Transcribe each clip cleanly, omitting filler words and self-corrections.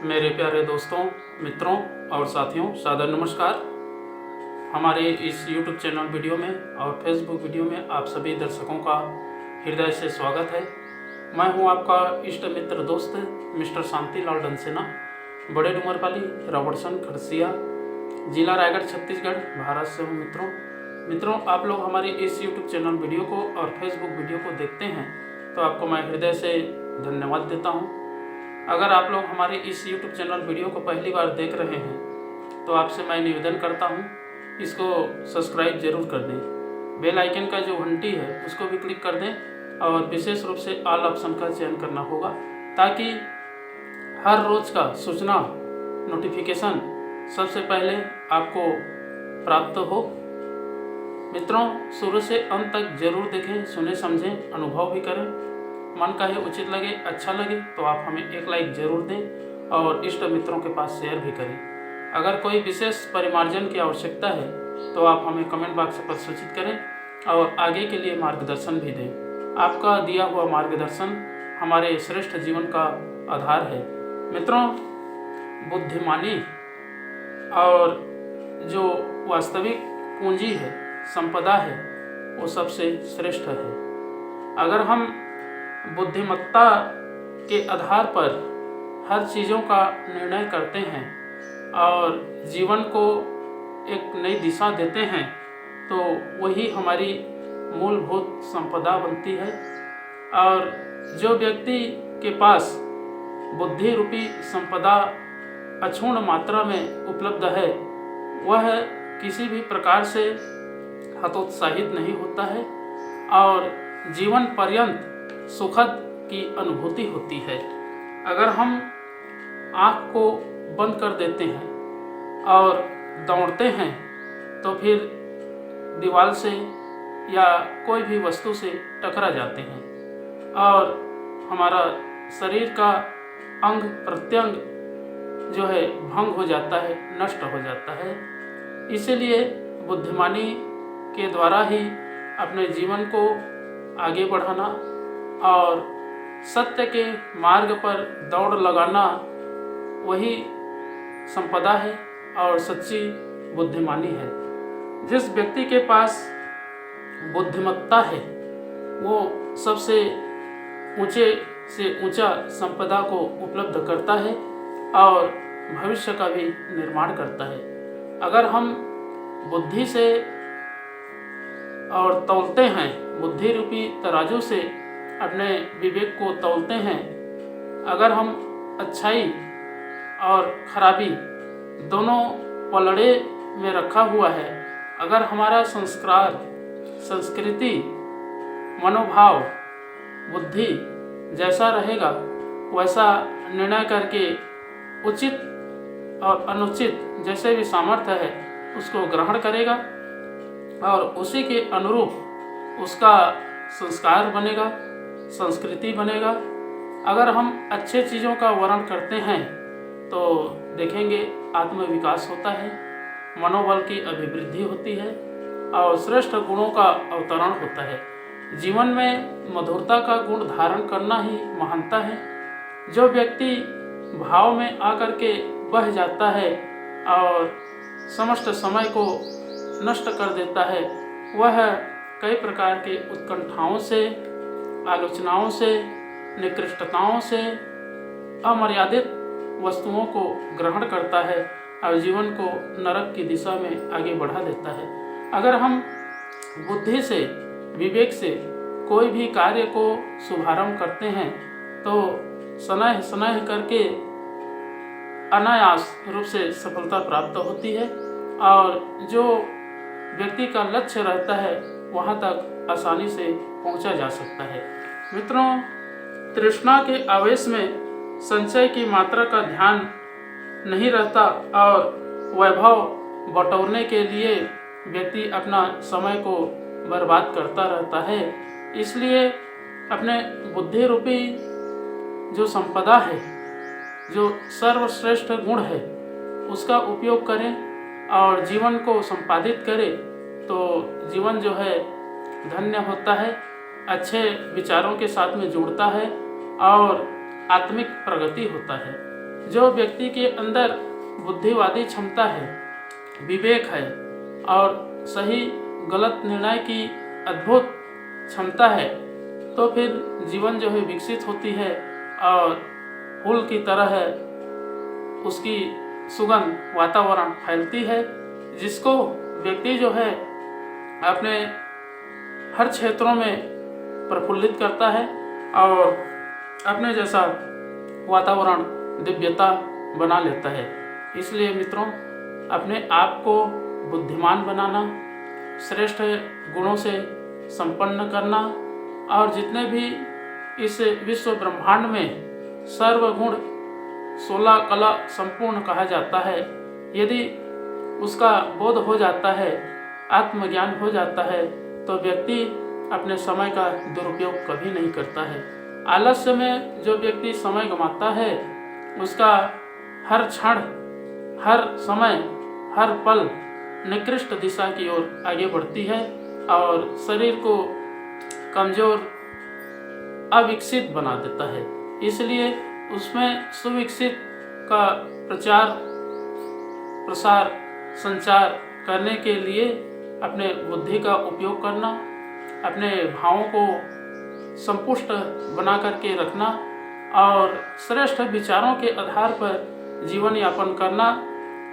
मेरे प्यारे दोस्तों, मित्रों और साथियों, सादर नमस्कार। हमारे इस YouTube चैनल वीडियो में और फेसबुक वीडियो में आप सभी दर्शकों का हृदय से स्वागत है। मैं हूं आपका इष्ट मित्र दोस्त मिस्टर शांति लाल डंसेना, बड़े डूमरपाली, रावड़सन, खड़सिया, जिला रायगढ़, छत्तीसगढ़, भारत से हूं। मित्रों, आप लोग हमारे इस YouTube चैनल वीडियो को और फेसबुक वीडियो को देखते हैं तो आपको मैं हृदय से धन्यवाद देता हूं। अगर आप लोग हमारे इस YouTube चैनल वीडियो को पहली बार देख रहे हैं तो आपसे मैं निवेदन करता हूं, इसको सब्सक्राइब जरूर कर दें। बेल आइकन का जो घंटी है उसको भी क्लिक कर दें और विशेष रूप से ऑल ऑप्शन का चयन करना होगा ताकि हर रोज़ का सूचना नोटिफिकेशन सबसे पहले आपको प्राप्त हो। मित्रों, शुरू से अंत तक जरूर देखें, सुने, समझें, अनुभव भी करें। मन का है उचित लगे, अच्छा लगे तो आप हमें एक लाइक जरूर दें और इष्ट मित्रों के पास शेयर भी करें। अगर कोई विशेष परिमार्जन की आवश्यकता है तो आप हमें कमेंट बॉक्स पर सूचित करें और आगे के लिए मार्गदर्शन भी दें। आपका दिया हुआ मार्गदर्शन हमारे श्रेष्ठ जीवन का आधार है। मित्रों, बुद्धिमानी और जो वास्तविक पूंजी है, संपदा है, वो सबसे श्रेष्ठ है। अगर हम बुद्धिमत्ता के आधार पर हर चीज़ों का निर्णय करते हैं और जीवन को एक नई दिशा देते हैं तो वही हमारी मूलभूत संपदा बनती है। और जो व्यक्ति के पास बुद्धि रूपी संपदा अक्षुण्ण मात्रा में उपलब्ध है वह किसी भी प्रकार से हतोत्साहित नहीं होता है और जीवन पर्यंत सुखद की अनुभूति होती है। अगर हम आँख को बंद कर देते हैं और दौड़ते हैं तो फिर दीवार से या कोई भी वस्तु से टकरा जाते हैं और हमारा शरीर का अंग प्रत्यंग जो है भंग हो जाता है, नष्ट हो जाता है। इसीलिए बुद्धिमानी के द्वारा ही अपने जीवन को आगे बढ़ाना और सत्य के मार्ग पर दौड़ लगाना वही संपदा है और सच्ची बुद्धिमानी है। जिस व्यक्ति के पास बुद्धिमत्ता है वो सबसे ऊंचे से ऊंचा संपदा को उपलब्ध करता है और भविष्य का भी निर्माण करता है। अगर हम बुद्धि से और तौलते हैं, बुद्धि रूपी तराजू से अपने विवेक को तौलते हैं, अगर हम अच्छाई और खराबी दोनों पलड़े में रखा हुआ है, अगर हमारा संस्कार, संस्कृति, मनोभाव, बुद्धि जैसा रहेगा वैसा निर्णय करके उचित और अनुचित जैसे भी सामर्थ्य है उसको ग्रहण करेगा और उसी के अनुरूप उसका संस्कार बनेगा, संस्कृति बनेगा। अगर हम अच्छे चीज़ों का वर्णन करते हैं तो देखेंगे आत्मविकास होता है, मनोबल की अभिवृद्धि होती है और श्रेष्ठ गुणों का अवतरण होता है। जीवन में मधुरता का गुण धारण करना ही महानता है। जो व्यक्ति भाव में आकर के बह जाता है और समस्त समय को नष्ट कर देता है वह कई प्रकार के उत्कंठाओं से, आलोचनाओं से, निकृष्टताओं से, अमर्यादित वस्तुओं को ग्रहण करता है और जीवन को नरक की दिशा में आगे बढ़ा देता है। अगर हम बुद्धि से, विवेक से कोई भी कार्य को शुभारंभ करते हैं तो सनह सनह करके अनायास रूप से सफलता प्राप्त होती है और जो व्यक्ति का लक्ष्य रहता है वहाँ तक आसानी से पहुँचा जा सकता है। मित्रों, तृष्णा के आवेश में संचय की मात्रा का ध्यान नहीं रहता और वैभव बटोरने के लिए व्यक्ति अपना समय को बर्बाद करता रहता है। इसलिए अपने बुद्धि रूपी जो संपदा है, जो सर्वश्रेष्ठ गुण है, उसका उपयोग करें और जीवन को संपादित करें तो जीवन जो है धन्य होता है, अच्छे विचारों के साथ में जुड़ता है और आत्मिक प्रगति होता है। जो व्यक्ति के अंदर बुद्धिवादी क्षमता है, विवेक है और सही गलत निर्णय की अद्भुत क्षमता है, तो फिर जीवन जो है विकसित होती है और फूल की तरह है उसकी सुगंध वातावरण फैलती है, जिसको व्यक्ति जो है अपने हर क्षेत्रों में प्रफुल्लित करता है और अपने जैसा वातावरण दिव्यता बना लेता है। इसलिए मित्रों, अपने आप को बुद्धिमान बनाना, श्रेष्ठ गुणों से संपन्न करना और जितने भी इस विश्व ब्रह्मांड में सर्वगुण 16 कला संपूर्ण कहा जाता है, यदि उसका बोध हो जाता है, आत्मज्ञान हो जाता है, तो व्यक्ति अपने समय का दुरुपयोग कभी नहीं करता है। आलस्य में जो व्यक्ति समय गंवाता है, उसका हर क्षण, हर समय, हर पल निकृष्ट दिशा की ओर आगे बढ़ती है और शरीर को कमजोर, अविकसित बना देता है। इसलिए उसमें सुविकसित का प्रचार, प्रसार, संचार करने के लिए अपने बुद्धि का उपयोग करना, अपने भावों को संपुष्ट बना करके रखना और श्रेष्ठ विचारों के आधार पर जीवन यापन करना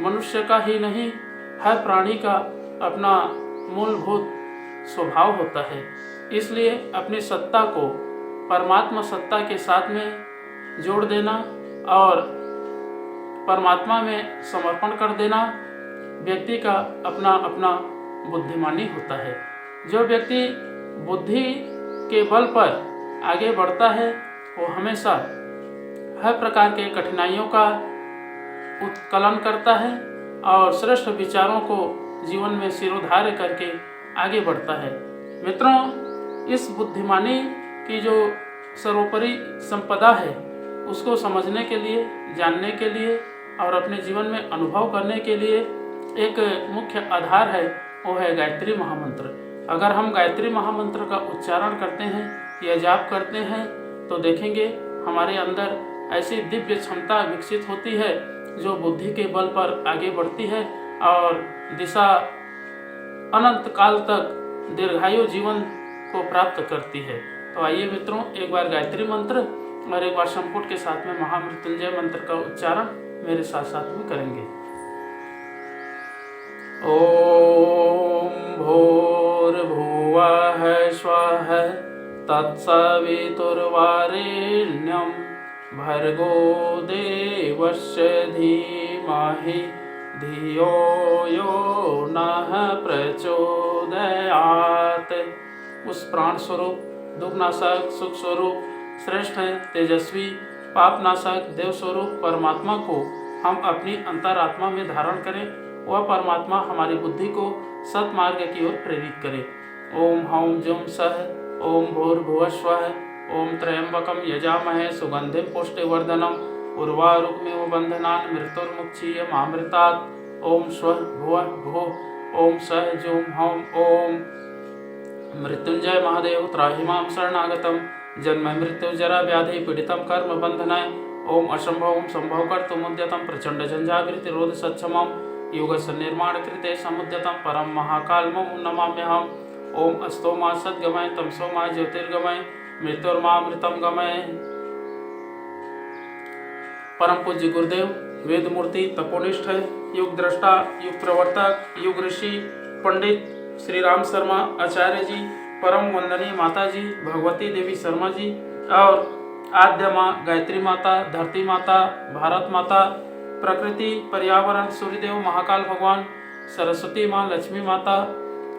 मनुष्य का ही नहीं, हर प्राणी का अपना मूलभूत स्वभाव होता है। इसलिए अपनी सत्ता को परमात्मा सत्ता के साथ में जोड़ देना और परमात्मा में समर्पण कर देना व्यक्ति का अपना अपना बुद्धिमानी होता है। जो व्यक्ति बुद्धि के बल पर आगे बढ़ता है, वो हमेशा हर प्रकार के कठिनाइयों का उत्कलन करता है और श्रेष्ठ विचारों को जीवन में सिरोधार्य करके आगे बढ़ता है। मित्रों, इस बुद्धिमानी की जो सर्वोपरि संपदा है, उसको समझने के लिए, जानने के लिए और अपने जीवन में अनुभव करने के लिए एक मुख्य आधार है, वो है गायत्री महामंत्र। अगर हम गायत्री महामंत्र का उच्चारण करते हैं या जाप करते हैं, तो देखेंगे हमारे अंदर ऐसी दिव्य क्षमता विकसित होती है जो बुद्धि के बल पर आगे बढ़ती है और दिशा अनंत काल तक दीर्घायु जीवन को प्राप्त करती है। तो आइए मित्रों, एक बार गायत्री मंत्र और एक बार संपुट के साथ में महामृत्युंजय मंत्र का उच्चारण मेरे साथ साथ में करेंगे। ओम भूर्भुवः स्वः तत्सवितुर्वरेण्यं भर्गो देवस्य धीमहि धियो यो नः प्रचोदयात्। उस प्राण स्वरूप, दुखनाशक, सुख स्वरूप, श्रेष्ठ, तेजस्वी, पापनाशक, देव स्वरूप परमात्मा को हम अपनी अंतरात्मा में धारण करें। वह परमात्मा हमारी बुद्धि को सत्मार्ग की ओर प्रेरित करे। ओम हौम जुम सह ओम भूर्भुवः स्वः ओम त्र्यंबकं यजामहे सुगंधिं पुष्टिवर्धनम् उर्वारुकमिव बन्धनान् मृत्युर्मुक्षीयमामृतात्। ओम स्वः भुवः भुवः ओम सह जुम हौम। ओम मृत्युंजय महादेव त्राहि मां शरणागतं जन्म मृत्यु जरा व्याधि पीडितं कर्म बंधनाय। ओम असंभवं संभव कर्तुमुद्यतं प्रचंड झंझावृत्तिरोध सक्षमं युगस्य निर्माण कृते समुद्यतं परम महाकालमं नमाम्यहम्। ओम अस्तोमा सद्गमय तमसोमा ज्योतिर्गमय मृत्युर्मामृतं गमय। परम पूज्य गुरुदेव, वेद मूर्ति, तपोनिष्ठ, युग दृष्टा, युग प्रवर्तक, युग ऋषि, पंडित श्री राम शर्मा आचार्य जी, परम वंदनीय माता जी भगवती देवी शर्मा जी और आद्य माँ गायत्री माता, धरती माता, भारत माता, प्रकृति, पर्यावरण, सूर्यदेव, महाकाल भगवान, सरस्वती माँ, लक्ष्मी माता,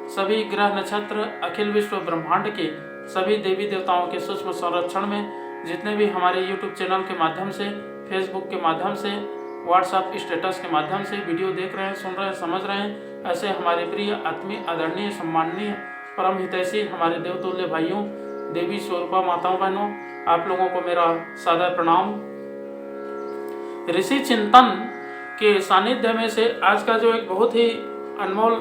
सभी ग्रह नक्षत्र, अखिल विश्व ब्रह्मांड के सभी देवी देवताओं के सूक्ष्म संरक्षण में जितने भी हमारे YouTube चैनल के माध्यम से, फेसबुक के माध्यम से, व्हाट्सएप स्टेटस के माध्यम से वीडियो देख रहे हैं, सुन रहे हैं, समझ रहे हैं, ऐसे हमारे प्रिय, आत्मीय, आदरणीय, सम्माननीय, परम हितैषी हमारे देवतुल्य भाइयों, देवी स्वरूपा माताओं बहनों, आप लोगों को मेरा सादर प्रणाम। ऋषि चिंतन के सानिध्य में से आज का जो एक बहुत ही अनमोल,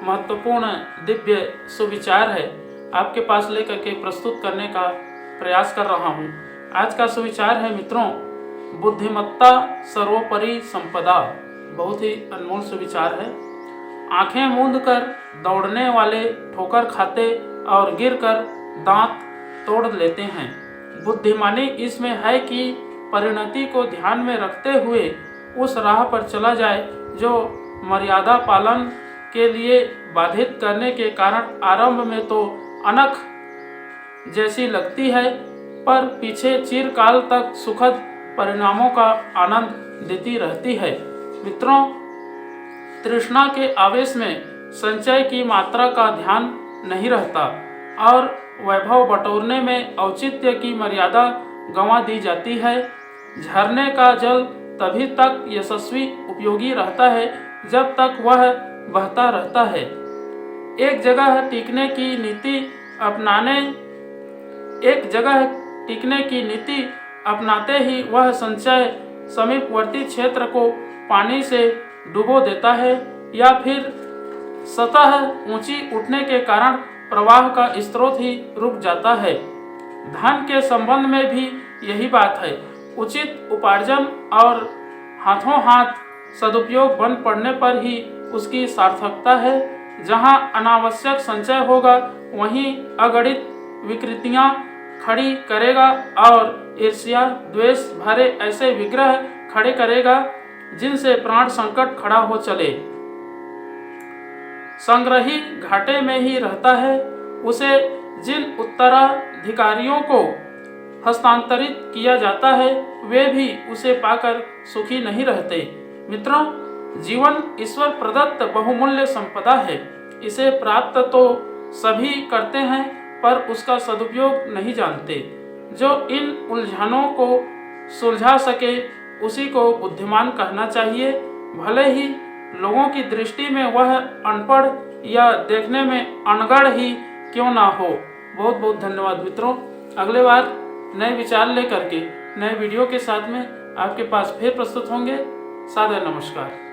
महत्वपूर्ण, दिव्य सुविचार है, आपके पास लेकर के प्रस्तुत करने का प्रयास कर रहा हूँ। आज का सुविचार है मित्रों बुद्धिमत्ता सर्वोपरि संपदा। बहुत ही अनमोल से विचार है। आंखें मूंद कर दौड़ने वाले ठोकर खाते और गिरकर दांत तोड़ लेते हैं। बुद्धिमानी इसमें है कि परिणति को ध्यान में रखते हुए उस राह पर चला जाए जो मर्यादा पालन के लिए बाधित करने के कारण आरंभ में तो अनख जैसी लगती है, पर पीछे चिरकाल तक सुखद परिणामों का आनंद देती रहती है। मित्रों, तृष्णा के आवेश में संचय की मात्रा का ध्यान नहीं रहता और वैभव बटोरने में औचित्य की मर्यादा गंवा दी जाती है। झरने का जल तभी तक यशस्वी उपयोगी रहता है जब तक वह बहता रहता है। एक जगह टिकने की नीति अपनाते ही वह संचय समीपवर्ती क्षेत्र को पानी से डुबो देता है या फिर सतह ऊंची उठने के कारण प्रवाह का स्रोत ही रुक जाता है। धन के संबंध में भी यही बात है। उचित उपार्जन और हाथों हाथ सदुपयोग बन पड़ने पर ही उसकी सार्थकता है। जहां अनावश्यक संचय होगा वहीं अगणित विकृतियां खड़ी करेगा और ईर्ष्या द्वेष भरे ऐसे विग्रह खड़े करेगा जिनसे प्राण संकट खड़ा हो चले। संग्रही घाटे में ही रहता है। उसे जिन उत्तराधिकारियों को हस्तांतरित किया जाता है वे भी उसे पाकर सुखी नहीं रहते। मित्रों, जीवन ईश्वर प्रदत्त बहुमूल्य संपदा है। इसे प्राप्त तो सभी करते हैं पर उसका सदुपयोग नहीं जानते। जो इन उलझनों को सुलझा सके उसी को बुद्धिमान कहना चाहिए, भले ही लोगों की दृष्टि में वह अनपढ़ या देखने में अनगढ़ ही क्यों ना हो। बहुत बहुत धन्यवाद मित्रों। अगले बार नए विचार लेकर के नए वीडियो के साथ में आपके पास फिर प्रस्तुत होंगे। सादर नमस्कार।